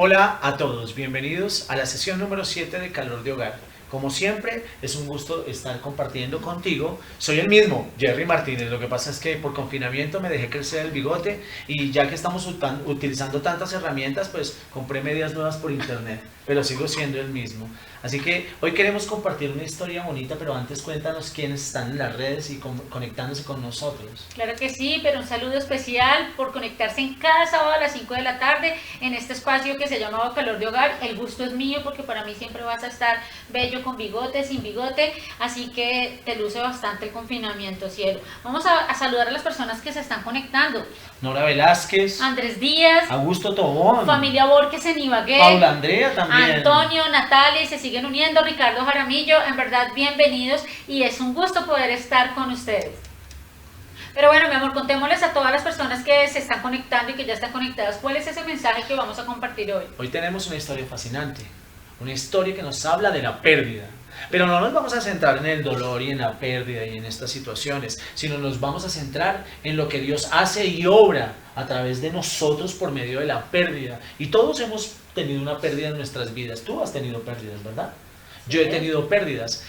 Hola a todos, bienvenidos a la sesión número 7 de Calor de Hogar. Como siempre, es un gusto estar compartiendo contigo. Soy el mismo, Jerry Martínez. Lo que pasa es que por confinamiento me dejé crecer el bigote y ya que estamos utilizando tantas herramientas, pues compré medias nuevas por internet, pero sigo siendo el mismo. Así que hoy queremos compartir una historia bonita, pero antes cuéntanos quiénes están en las redes y conectándose con nosotros. Claro que sí, pero un saludo especial por conectarse en cada sábado a las 5 de la tarde en este espacio que se llama Calor de Hogar. El gusto es mío porque para mí siempre vas a estar bello con bigote, sin bigote, así que te luce bastante el confinamiento, cielo. Vamos a saludar a las personas que se están conectando. Nora Velázquez, Andrés Díaz, Augusto Tobón, familia Borges en Ibagué, Paula Andrea también, Antonio, Natalia, y se siguen uniendo, Ricardo Jaramillo. En verdad, bienvenidos y es un gusto poder estar con ustedes. Pero bueno, mi amor, contémosles a todas las personas que se están conectando y que ya están conectadas, ¿cuál es ese mensaje que vamos a compartir hoy? Hoy tenemos una historia fascinante, una historia que nos habla de la pérdida. Pero no nos vamos a centrar en el dolor y en la pérdida y en estas situaciones, sino nos vamos a centrar en lo que Dios hace y obra a través de nosotros por medio de la pérdida. Y todos hemos tenido una pérdida en nuestras vidas. Tú has tenido pérdidas, ¿verdad? Yo he tenido pérdidas.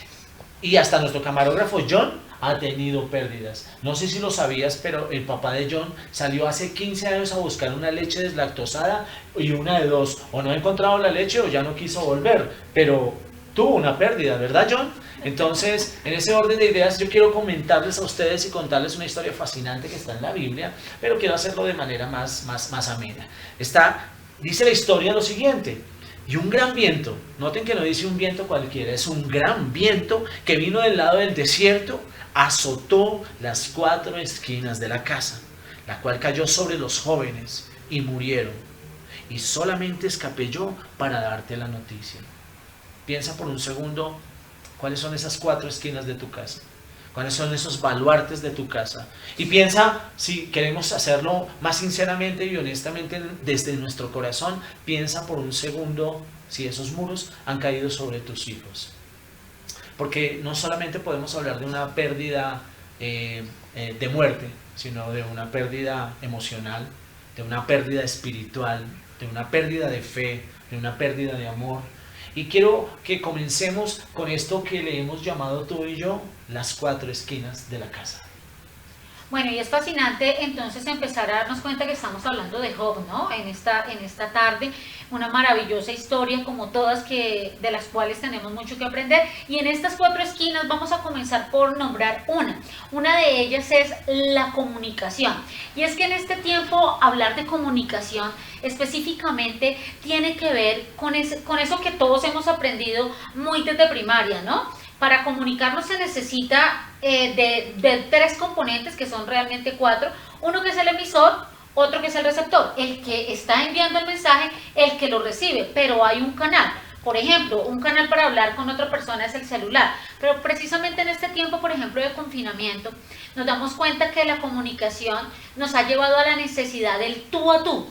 Y hasta nuestro camarógrafo John ha tenido pérdidas. No sé si lo sabías, pero el papá de John salió hace 15 años a buscar una leche deslactosada y una de dos, o no ha encontrado la leche o ya no quiso volver, pero tuvo una pérdida, ¿verdad, John? Entonces, en ese orden de ideas, yo quiero comentarles a ustedes y contarles una historia fascinante que está en la Biblia, pero quiero hacerlo de manera más amena. Dice la historia lo siguiente: y un gran viento, noten que no dice un viento cualquiera, es un gran viento que vino del lado del desierto, azotó las 4 esquinas de la casa, la cual cayó sobre los jóvenes y murieron. Y solamente escapé yo para darte la noticia. Piensa por un segundo, ¿cuáles son esas 4 esquinas de tu casa? ¿Cuáles son esos baluartes de tu casa? Y piensa, si queremos hacerlo más sinceramente y honestamente desde nuestro corazón, piensa por un segundo si esos muros han caído sobre tus hijos. Porque no solamente podemos hablar de una pérdida de muerte, sino de una pérdida emocional, de una pérdida espiritual, de una pérdida de fe, de una pérdida de amor. Y quiero que comencemos con esto que le hemos llamado tú y yo las 4 esquinas de la casa. Bueno, y es fascinante entonces empezar a darnos cuenta que estamos hablando de Job, ¿no? En esta tarde, una maravillosa historia como todas de las cuales tenemos mucho que aprender. Y en estas 4 esquinas vamos a comenzar por nombrar una. Una de ellas es la comunicación. Y es que en este tiempo hablar de comunicación específicamente tiene que ver con eso que todos hemos aprendido muy desde primaria, ¿no? Para comunicarnos se necesita de 3 componentes, que son realmente 4. Uno que es el emisor, otro que es el receptor, el que está enviando el mensaje, el que lo recibe, pero hay un canal. Por ejemplo, un canal para hablar con otra persona es el celular, pero precisamente en este tiempo, por ejemplo, de confinamiento, nos damos cuenta que la comunicación nos ha llevado a la necesidad del tú a tú,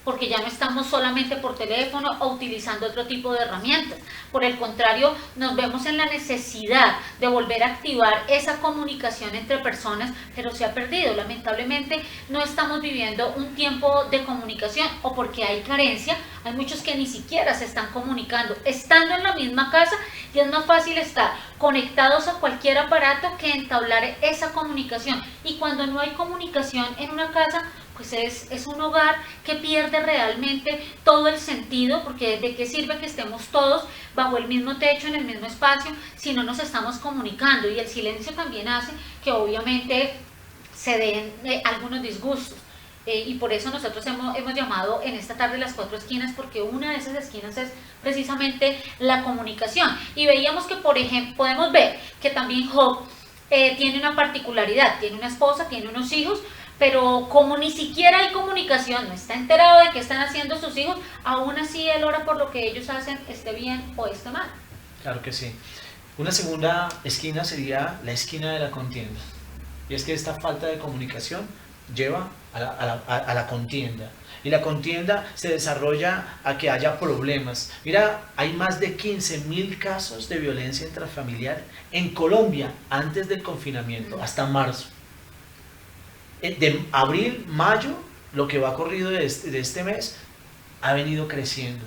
porque ya no estamos solamente por teléfono o utilizando otro tipo de herramientas. Por el contrario, nos vemos en la necesidad de volver a activar esa comunicación entre personas, pero se ha perdido. Lamentablemente no estamos viviendo un tiempo de comunicación, o porque hay carencia, hay muchos que ni siquiera se están comunicando, estando en la misma casa, y es más fácil estar conectados a cualquier aparato que entablar esa comunicación. Y cuando no hay comunicación en una casa, pues es un hogar que pierde realmente todo el sentido, porque ¿de qué sirve que estemos todos bajo el mismo techo, en el mismo espacio, si no nos estamos comunicando? Y el silencio también hace que obviamente se den algunos disgustos. Y por eso nosotros hemos llamado en esta tarde las 4 esquinas, porque una de esas esquinas es precisamente la comunicación. Y veíamos que, por ejemplo, podemos ver que también Job tiene una particularidad, tiene una esposa, tiene unos hijos, pero como ni siquiera hay comunicación, no está enterado de qué están haciendo sus hijos, aún así él ora por lo que ellos hacen, esté bien o esté mal. Claro que sí. Una segunda esquina sería la esquina de la contienda. Y es que esta falta de comunicación lleva a la contienda. Y la contienda se desarrolla a que haya problemas. Mira, hay más de 15.000 casos de violencia intrafamiliar en Colombia antes del confinamiento, hasta marzo. De abril, mayo, lo que va corrido de este mes, ha venido creciendo.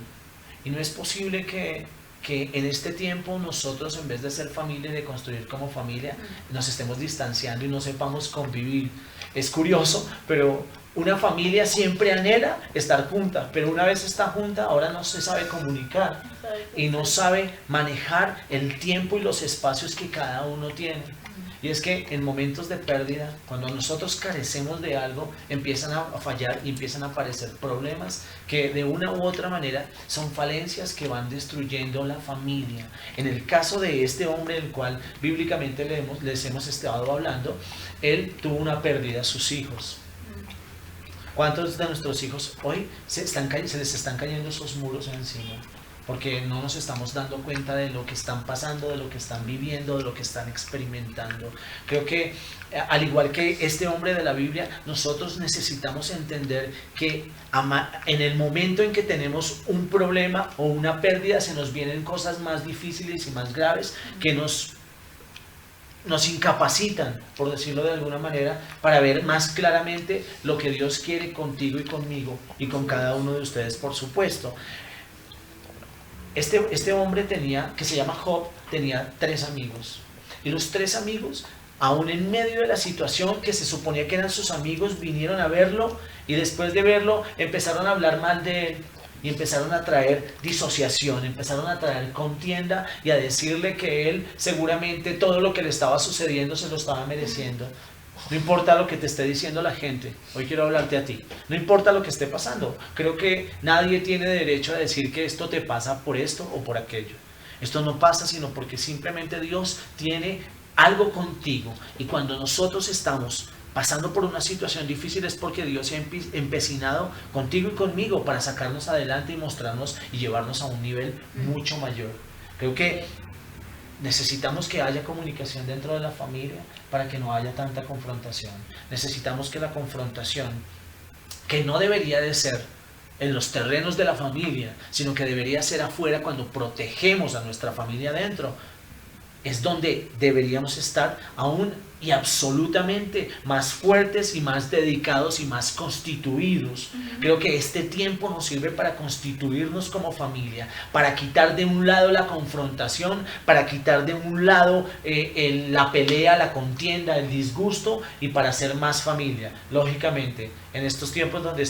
Y no es posible que en este tiempo nosotros, en vez de ser familia y de construir como familia, nos estemos distanciando y no sepamos convivir. Es curioso, pero una familia siempre anhela estar junta, pero una vez está junta, ahora no se sabe comunicar y no sabe manejar el tiempo y los espacios que cada uno tiene. Y es que en momentos de pérdida, cuando nosotros carecemos de algo, empiezan a fallar y empiezan a aparecer problemas que de una u otra manera son falencias que van destruyendo la familia. En el caso de este hombre, del cual bíblicamente les hemos estado hablando, él tuvo una pérdida, sus hijos. ¿Cuántos de nuestros hijos hoy se les están cayendo esos muros encima? Porque no nos estamos dando cuenta de lo que están pasando, de lo que están viviendo, de lo que están experimentando. Creo que, al igual que este hombre de la Biblia, nosotros necesitamos entender que en el momento en que tenemos un problema o una pérdida, se nos vienen cosas más difíciles y más graves que nos incapacitan, por decirlo de alguna manera, para ver más claramente lo que Dios quiere contigo y conmigo y con cada uno de ustedes, por supuesto. Este hombre que se llama Job, tenía 3 amigos. Y los 3 amigos, aún en medio de la situación que se suponía que eran sus amigos, vinieron a verlo y después de verlo empezaron a hablar mal de él. Y empezaron a traer disociación, empezaron a traer contienda y a decirle que él seguramente todo lo que le estaba sucediendo se lo estaba mereciendo. No importa lo que te esté diciendo la gente, hoy quiero hablarte a ti. No importa lo que esté pasando. Creo que nadie tiene derecho a decir que esto te pasa por esto o por aquello. Esto no pasa sino porque simplemente Dios tiene algo contigo. Y cuando nosotros estamos pasando por una situación difícil es porque Dios se ha empecinado contigo y conmigo para sacarnos adelante y mostrarnos y llevarnos a un nivel mucho mayor. Creo que necesitamos que haya comunicación dentro de la familia para que no haya tanta confrontación. Necesitamos que la confrontación, que no debería de ser en los terrenos de la familia, sino que debería ser afuera cuando protegemos a nuestra familia adentro, es donde deberíamos estar aún y absolutamente más fuertes y más dedicados y más constituidos. Creo que este tiempo nos sirve para constituirnos como familia, para quitar de un lado la confrontación, para quitar de un lado la pelea, la contienda, el disgusto y para ser más familia. Lógicamente, en estos tiempos donde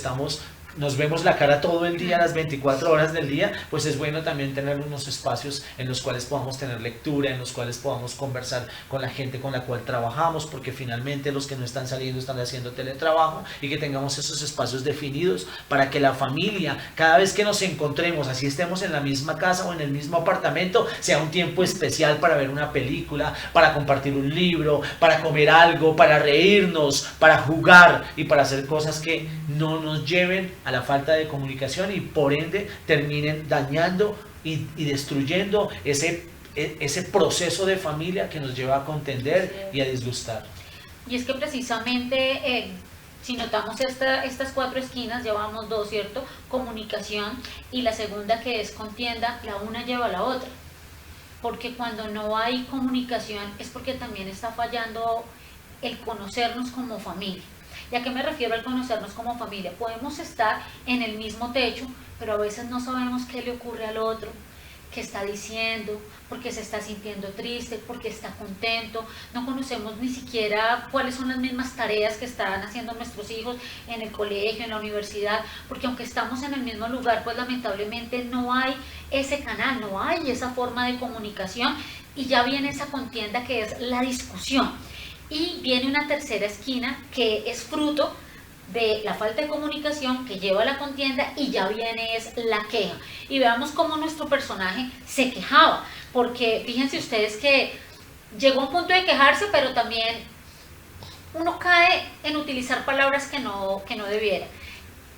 nos vemos la cara todo el día, las 24 horas del día, pues es bueno también tener unos espacios en los cuales podamos tener lectura, en los cuales podamos conversar con la gente con la cual trabajamos, porque finalmente los que no están saliendo están haciendo teletrabajo, y que tengamos esos espacios definidos para que la familia, cada vez que nos encontremos, así estemos en la misma casa o en el mismo apartamento, sea un tiempo especial para ver una película, para compartir un libro, para comer algo, para reírnos, para jugar y para hacer cosas que no nos lleven a la falta de comunicación y por ende terminen dañando y destruyendo ese proceso de familia que nos lleva a contender y a disgustar. Y es que precisamente si notamos estas 4 esquinas, llevamos 2, ¿cierto? Comunicación, y la segunda, que es contienda, la una lleva a la otra. Porque cuando no hay comunicación es porque también está fallando el conocernos como familia. ¿Y a qué me refiero al conocernos como familia? Podemos estar en el mismo techo, pero a veces no sabemos qué le ocurre al otro, qué está diciendo, por qué se está sintiendo triste, por qué está contento. No conocemos ni siquiera cuáles son las mismas tareas que están haciendo nuestros hijos en el colegio, en la universidad, porque aunque estamos en el mismo lugar, pues lamentablemente no hay ese canal, no hay esa forma de comunicación, y ya viene esa contienda que es la discusión. Y viene una tercera esquina que es fruto de la falta de comunicación que lleva a la contienda, y ya viene es la queja. Y veamos cómo nuestro personaje se quejaba, porque fíjense ustedes que llegó a un punto de quejarse, pero también uno cae en utilizar palabras que no debiera.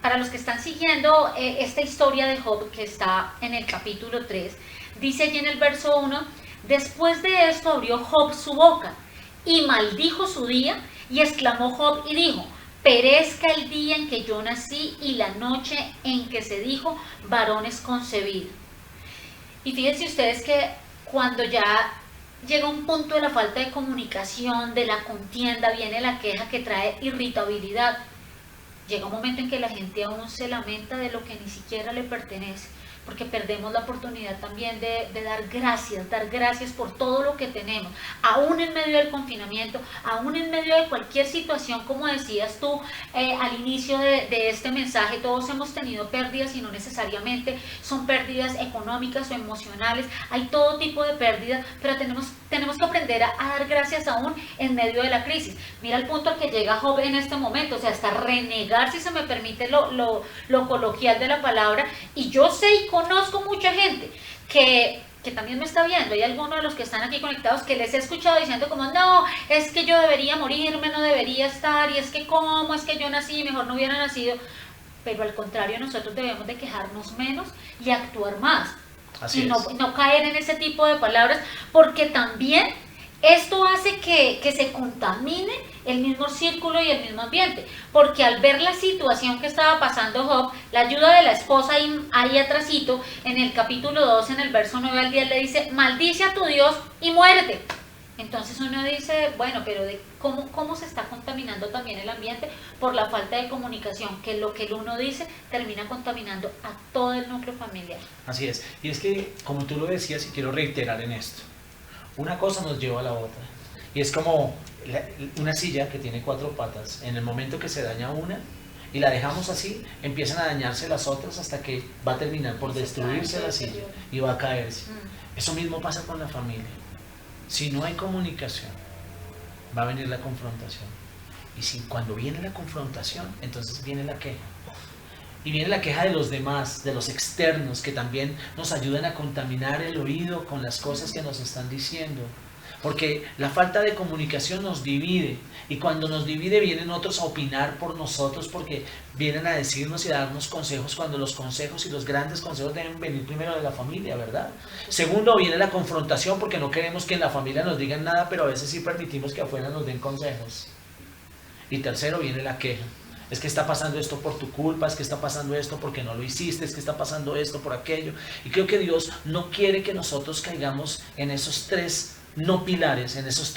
Para los que están siguiendo esta historia de Job, que está en el capítulo 3, dice allí en el verso 1, después de esto abrió Job su boca y maldijo su día, y exclamó Job y dijo, perezca el día en que yo nací y la noche en que se dijo, varón es concebido. Y fíjense ustedes que cuando ya llega un punto de la falta de comunicación, de la contienda, viene la queja que trae irritabilidad. llega un momento en que la gente aún se lamenta de lo que ni siquiera le pertenece, porque perdemos la oportunidad también de dar gracias por todo lo que tenemos, aún en medio del confinamiento, aún en medio de cualquier situación, como decías tú al inicio de este mensaje. Todos hemos tenido pérdidas y no necesariamente son pérdidas económicas o emocionales, hay todo tipo de pérdidas, pero tenemos que aprender a dar gracias aún en medio de la crisis. Mira el punto al que llega Job en este momento, o sea, hasta renegar, si se me permite lo coloquial de la palabra. Y yo sé y conozco mucha gente que también me está viendo, hay algunos de los que están aquí conectados que les he escuchado diciendo como, no, es que yo debería morirme, no debería estar, y es que cómo, es que yo nací, mejor no hubiera nacido. Pero al contrario, nosotros debemos de quejarnos menos y actuar más. Así y es. no caer en ese tipo de palabras, porque también esto hace que se contamine el mismo círculo y el mismo ambiente, porque al ver la situación que estaba pasando Job, la ayuda de la esposa ahí atrasito, en el capítulo 2, en el verso 9 al 10, le dice, maldice a tu Dios y muérete. Entonces uno dice, bueno, pero ¿cómo se está contaminando también el ambiente? Por la falta de comunicación, que lo que el uno dice termina contaminando a todo el núcleo familiar. Así es. Y es que, como tú lo decías, y quiero reiterar en esto, una cosa nos lleva a la otra. Y es como una silla que tiene 4 patas. En el momento que se daña una y la dejamos así, empiezan a dañarse las otras hasta que va a terminar por destruirse la silla y va a caerse. Eso mismo pasa con la familia. Si no hay comunicación, va a venir la confrontación. Y cuando viene la confrontación, entonces viene la queja. Y viene la queja de los demás, de los externos, que también nos ayudan a contaminar el oído con las cosas que nos están diciendo. Porque la falta de comunicación nos divide, y cuando nos divide vienen otros a opinar por nosotros, porque vienen a decirnos y a darnos consejos, cuando los consejos y los grandes consejos deben venir primero de la familia, ¿verdad? Segundo, viene la confrontación, porque no queremos que en la familia nos digan nada, pero a veces sí permitimos que afuera nos den consejos. Y tercero, viene la queja. Es que está pasando esto por tu culpa, es que está pasando esto porque no lo hiciste, es que está pasando esto por aquello. Y creo que Dios no quiere que nosotros caigamos en esos 3 no pilares, en esas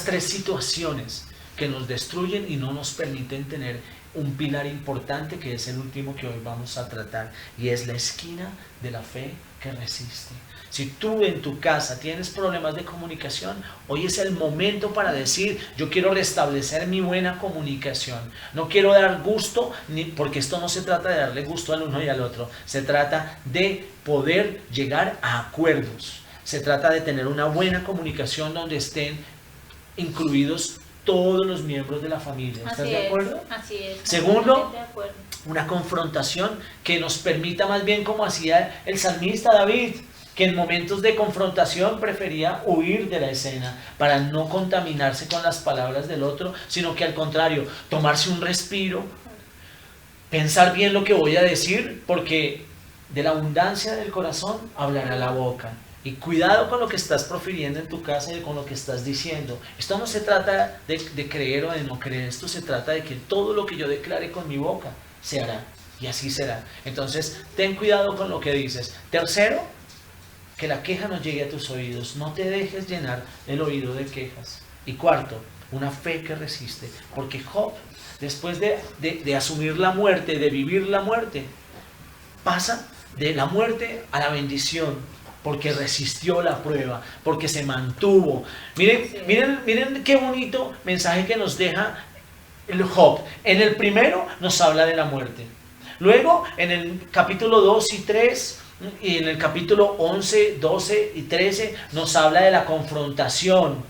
tres situaciones que nos destruyen y no nos permiten tener un pilar importante, que es el último que hoy vamos a tratar, y es la esquina de la fe que resiste. Si tú en tu casa tienes problemas de comunicación, hoy es el momento para decir, yo quiero restablecer mi buena comunicación. No quiero dar gusto, porque esto no se trata de darle gusto al uno y al otro. Se trata de poder llegar a acuerdos. Se trata de tener una buena comunicación donde estén incluidos todos los miembros de la familia. ¿Estás de acuerdo? Así es. Segundo, una confrontación que nos permita, más bien como hacía el salmista David, que en momentos de confrontación prefería huir de la escena para no contaminarse con las palabras del otro, sino que al contrario, tomarse un respiro, pensar bien lo que voy a decir, porque de la abundancia del corazón hablará la boca. Y cuidado con lo que estás profiriendo en tu casa y con lo que estás diciendo. Esto no se trata de creer o de no creer, esto se trata de que todo lo que yo declare con mi boca se hará, y así será. Entonces, ten cuidado con lo que dices. Tercero, que la queja no llegue a tus oídos. No te dejes llenar el oído de quejas. Y cuarto, una fe que resiste. Porque Job, después de asumir la muerte, de vivir la muerte, pasa de la muerte a la bendición. Porque resistió la prueba, porque se mantuvo. Miren qué bonito mensaje que nos deja el Job. En el primero nos habla de la muerte. Luego, en el capítulo 2 y 3... y en el capítulo 11, 12 y 13 nos habla de la confrontación,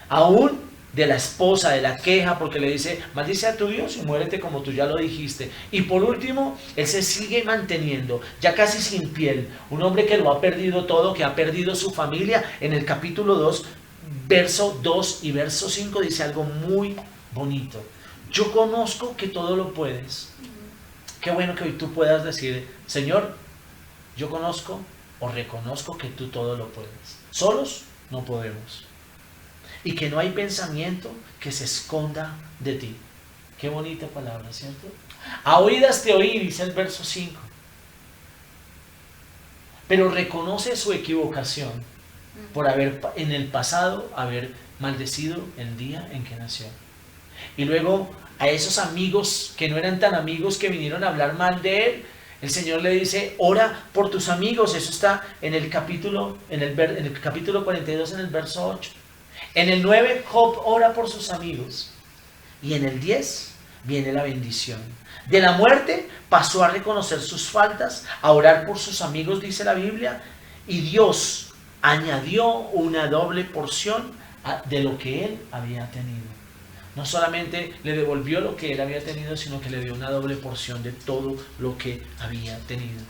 aún de la esposa, de la queja, porque le dice, maldice a tu Dios y muérete como tú ya lo dijiste. Y por último, él se sigue manteniendo, ya casi sin piel, un hombre que lo ha perdido todo, que ha perdido su familia. En el capítulo 2, verso 2 y verso 5 dice algo muy bonito. Yo conozco que todo lo puedes. Qué bueno que hoy tú puedas decir, Señor, yo conozco o reconozco que tú todo lo puedes. Solos no podemos. Y que no hay pensamiento que se esconda de ti. Qué bonita palabra, ¿cierto? A oídas te oí, dice el verso 5. Pero reconoce su equivocación por haber en el pasado haber maldecido el día en que nació. Y luego a esos amigos que no eran tan amigos, que vinieron a hablar mal de él, el Señor le dice, ora por tus amigos. Eso está en el capítulo 42, en el verso 8. En el 9, Job ora por sus amigos. Y en el 10 viene la bendición. De la muerte pasó a reconocer sus faltas, a orar por sus amigos, dice la Biblia, y Dios añadió una doble porción de lo que él había tenido. No solamente le devolvió lo que él había tenido, sino que le dio una doble porción de todo lo que había tenido.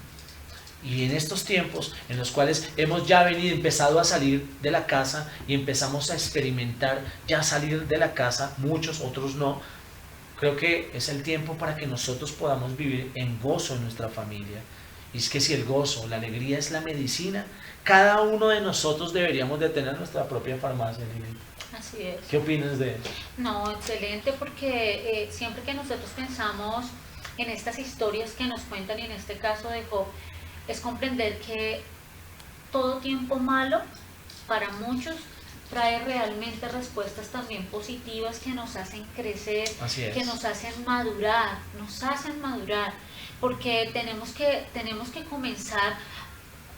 Y en estos tiempos en los cuales hemos ya empezado a salir de la casa y empezamos a experimentar ya salir de la casa, muchos, otros no, creo que es el tiempo para que nosotros podamos vivir en gozo en nuestra familia. Y es que si el gozo, la alegría es la medicina, cada uno de nosotros deberíamos de tener nuestra propia farmacia, Lili. Así es. ¿Qué opinas de eso? No, excelente, porque siempre que nosotros pensamos en estas historias que nos cuentan, y en este caso de Job, es comprender que todo tiempo malo para muchos trae realmente respuestas también positivas que nos hacen crecer, que nos hacen madurar, porque tenemos que comenzar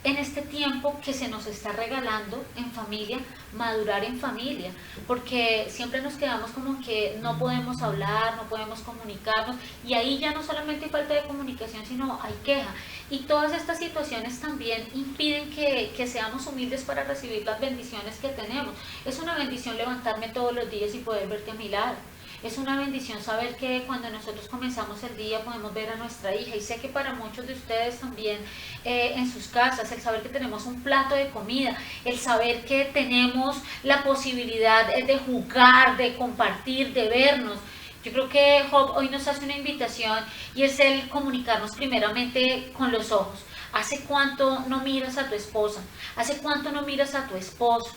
en este tiempo que se nos está regalando en familia, madurar en familia, porque siempre nos quedamos como que no podemos hablar, no podemos comunicarnos, y ahí ya no solamente hay falta de comunicación, sino hay queja, y todas estas situaciones también impiden que seamos humildes para recibir las bendiciones que tenemos. Es una bendición levantarme todos los días y poder verte a mi lado. Es una bendición saber que cuando nosotros comenzamos el día podemos ver a nuestra hija, y sé que para muchos de ustedes también en sus casas, el saber que tenemos un plato de comida, el saber que tenemos la posibilidad de jugar, de compartir, de vernos. Yo creo que Job hoy nos hace una invitación, y es el comunicarnos primeramente con los ojos. ¿Hace cuánto no miras a tu esposa? ¿Hace cuánto no miras a tu esposo?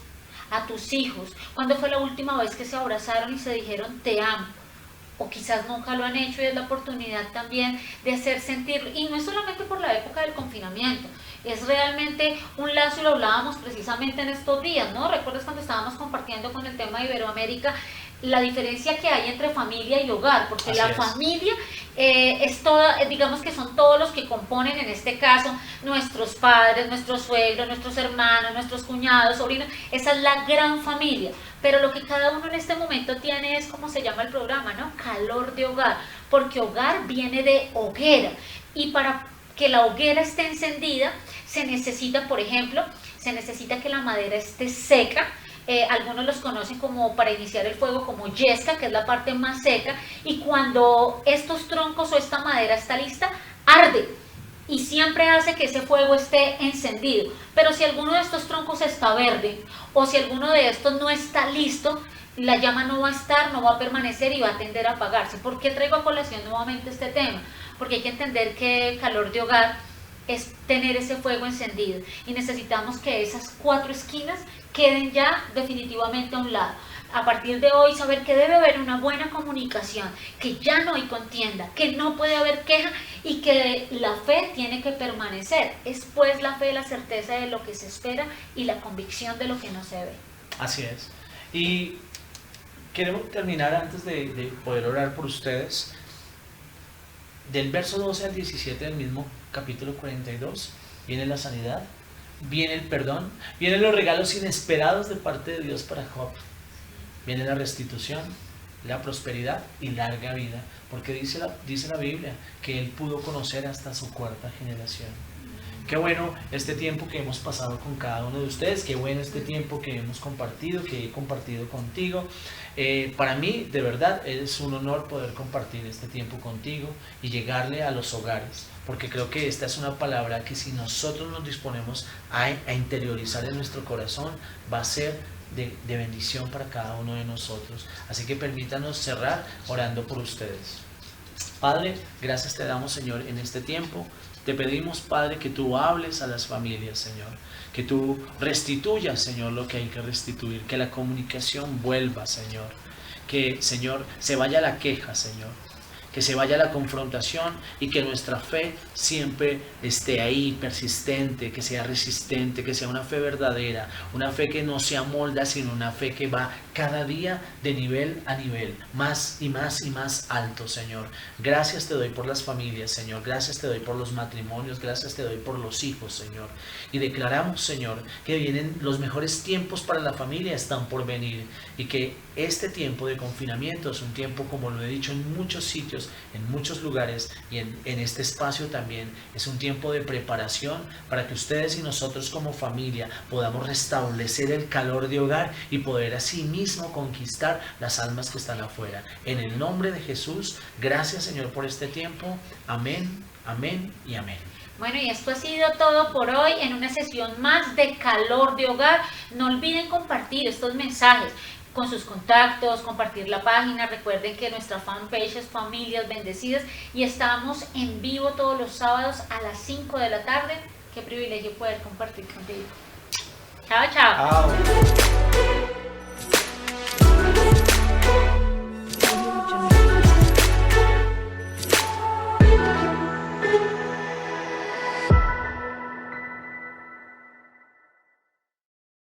A tus hijos? ¿Cuándo fue la última vez que se abrazaron y se dijeron te amo? O quizás nunca lo han hecho, y es la oportunidad también de hacer sentir, y no es solamente por la época del confinamiento, es realmente un lazo, y lo hablábamos precisamente en estos días, ¿no? ¿Recuerdas cuando estábamos compartiendo con el tema de Iberoamérica la diferencia que hay entre familia y hogar? Porque la familia es toda, digamos que son todos los que componen, en este caso, nuestros padres, nuestros suegros, nuestros hermanos, nuestros cuñados, sobrinos. Esa es la gran familia. Pero lo que cada uno en este momento tiene es, como se llama el programa, ¿no? Calor de hogar. Porque hogar viene de hoguera. Y para que la hoguera esté encendida, se necesita, por ejemplo, se necesita que la madera esté seca. Algunos los conocen como, para iniciar el fuego, como yesca, que es la parte más seca, y cuando estos troncos o esta madera está lista, arde, y siempre hace que ese fuego esté encendido. Pero si alguno de estos troncos está verde, o si alguno de estos no está listo, la llama no va a estar, no va a permanecer, y va a tender a apagarse. ¿Por qué traigo a colación nuevamente este tema? Porque hay que entender que el calor de hogar es tener ese fuego encendido, y necesitamos que esas 4 esquinas queden ya definitivamente a un lado. A partir de hoy, saber que debe haber una buena comunicación, que ya no hay contienda, que no puede haber queja, y que la fe tiene que permanecer. Es pues la fe, la certeza de lo que se espera, y la convicción de lo que no se ve. Así es. Y queremos terminar, antes de poder orar por ustedes, del verso 12 al 17 del mismo capítulo 42, viene la sanidad, viene el perdón, vienen los regalos inesperados de parte de Dios para Job, viene la restitución, la prosperidad y larga vida, porque dice la Biblia que él pudo conocer hasta su 4ª generación. Qué bueno este tiempo que hemos pasado con cada uno de ustedes, qué bueno este tiempo que hemos compartido, que he compartido contigo. Para mí, de verdad, es un honor poder compartir este tiempo contigo y llegarle a los hogares, porque creo que esta es una palabra que, si nosotros nos disponemos a interiorizar en nuestro corazón, va a ser de bendición para cada uno de nosotros. Así que permítanos cerrar orando por ustedes. Padre, gracias te damos, Señor, en este tiempo. Te pedimos, Padre, que tú hables a las familias, Señor, que tú restituyas, Señor, lo que hay que restituir, que la comunicación vuelva, Señor, que, Señor, se vaya la queja, Señor, que se vaya la confrontación y que nuestra fe siempre esté ahí, persistente, que sea resistente, que sea una fe verdadera, una fe que no se amolda, sino una fe que va cada día de nivel a nivel, más y más y más alto, Señor. Gracias te doy por las familias, Señor. Gracias te doy por los matrimonios. Gracias te doy por los hijos, Señor. Y declaramos, Señor, que vienen los mejores tiempos para la familia, están por venir. Y que este tiempo de confinamiento es un tiempo, como lo he dicho en muchos sitios, en muchos lugares y en este espacio también, es un tiempo de preparación para que ustedes y nosotros como familia podamos restablecer el calor de hogar y poder así mismo conquistar las almas que están afuera. En el nombre de Jesús, gracias, Señor, por este tiempo. Amén, amén y amén. Bueno, y esto ha sido todo por hoy en una sesión más de Calor de Hogar. No olviden compartir estos mensajes con sus contactos, compartir la página. Recuerden que nuestra fanpage es Familias Bendecidas y estamos en vivo todos los sábados a las 5 de la tarde. Qué privilegio poder compartir contigo. Chao, chao.